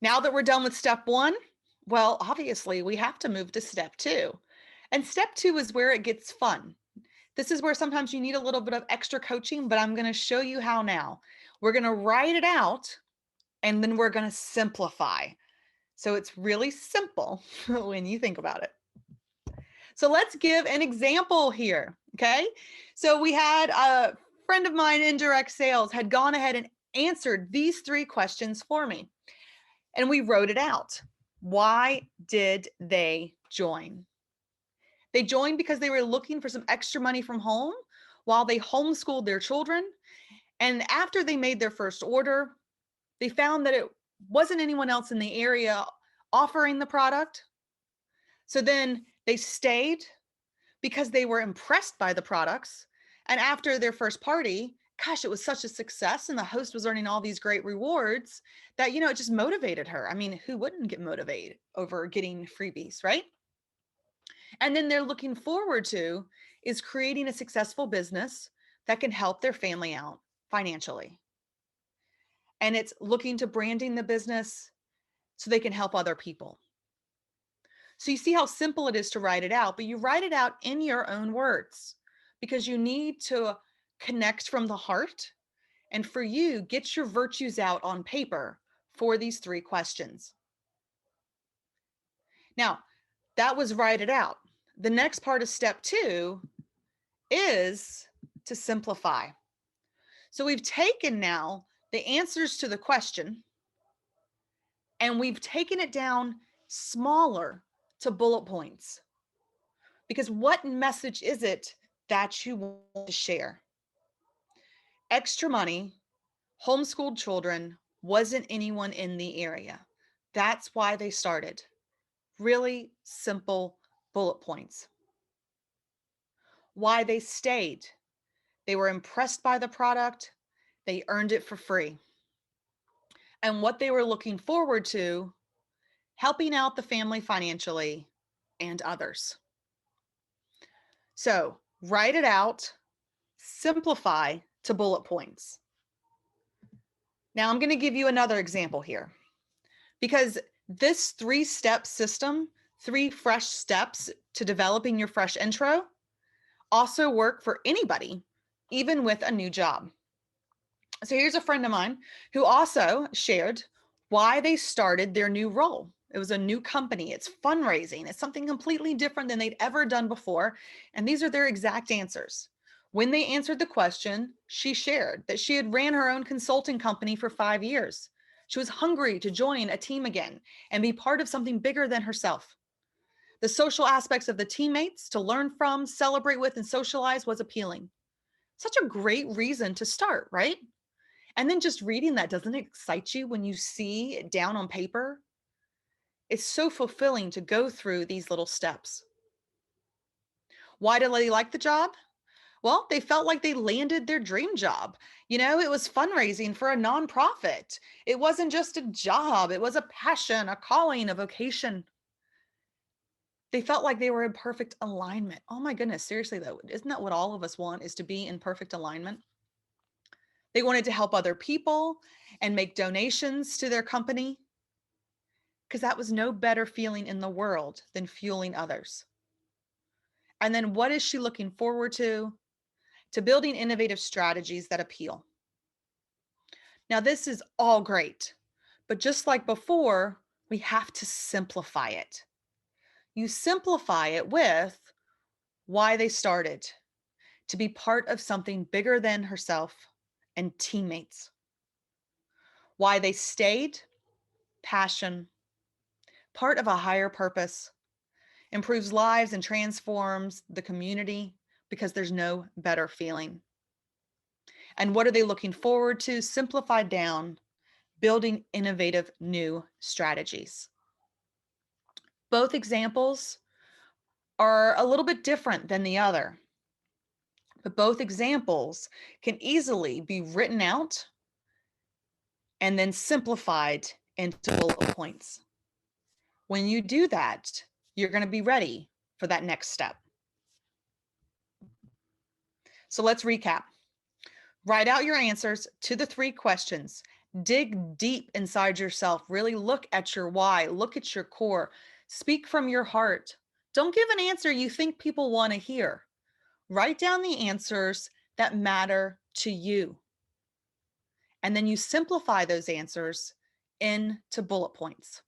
Now that we're done with step one, well, obviously we have to move to step two. And step two is where it gets fun. This is where sometimes you need a little bit of extra coaching, but I'm going to show you how now. We're going to write it out and then we're going to simplify. So it's really simple when you think about it. So let's give an example here. Okay. So we had a friend of mine in direct sales had gone ahead and answered these three questions for me. And we wrote it out. Why did they join? They joined because they were looking for some extra money from home while they homeschooled their children. And after they made their first order, they found that it wasn't anyone else in the area offering the product. So then they stayed because they were impressed by the products. And after their first party, gosh, it was such a success and the host was earning all these great rewards that, it just motivated her. I mean, who wouldn't get motivated over getting freebies, right? And then they're looking forward to is creating a successful business that can help their family out financially. And it's looking to branding the business so they can help other people. So you see how simple it is to write it out, but you write it out in your own words because you need to connect from the heart. And for you, get your virtues out on paper for these three questions. Now, that was write it out. The next part of step two is to simplify. So we've taken now the answers to the question and we've taken it down smaller to bullet points. Because what message is it that you want to share? Extra money, homeschooled children, wasn't anyone in the area. That's why they started. Really simple bullet points. Why they stayed. They were impressed by the product. They earned it for free. And what they were looking forward to, helping out the family financially and others. So write it out, simplify to bullet points. Now I'm going to give you another example here because this 3-step system, 3 fresh steps to developing your fresh intro, also work for anybody, even with a new job. So here's a friend of mine who also shared why they started their new role. It was a new company. It's fundraising. It's something completely different than they'd ever done before. And these are their exact answers. When they answered the question, she shared that she had ran her own consulting company for 5 years. She was hungry to join a team again and be part of something bigger than herself. The social aspects of the teammates to learn from, celebrate with, and socialize was appealing. Such a great reason to start, right? And then just reading that, doesn't it excite you when you see it down on paper? It's so fulfilling to go through these little steps. Why did they like the job? Well, they felt like they landed their dream job. It was fundraising for a nonprofit. It wasn't just a job. It was a passion, a calling, a vocation. They felt like they were in perfect alignment. Oh my goodness, seriously though, isn't that what all of us want, is to be in perfect alignment? They wanted to help other people and make donations to their company because that was no better feeling in the world than fueling others. And then what is she looking forward to? To building innovative strategies that appeal. Now, this is all great, but just like before, we have to simplify it. You simplify it with why they started, to be part of something bigger than herself and teammates. Why they stayed, passion, part of a higher purpose, improves lives and transforms the community because there's no better feeling. And what are they looking forward to? Simplified down, building innovative new strategies. Both examples are a little bit different than the other, but both examples can easily be written out and then simplified into bullet points. When you do that, you're going to be ready for that next step. So let's recap. Write out your answers to the 3 questions Dig deep inside yourself. Really look at your why, look at your core, speak from your heart. Don't give an answer you think people want to hear. Write down the answers that matter to you. And then you simplify those answers into bullet points.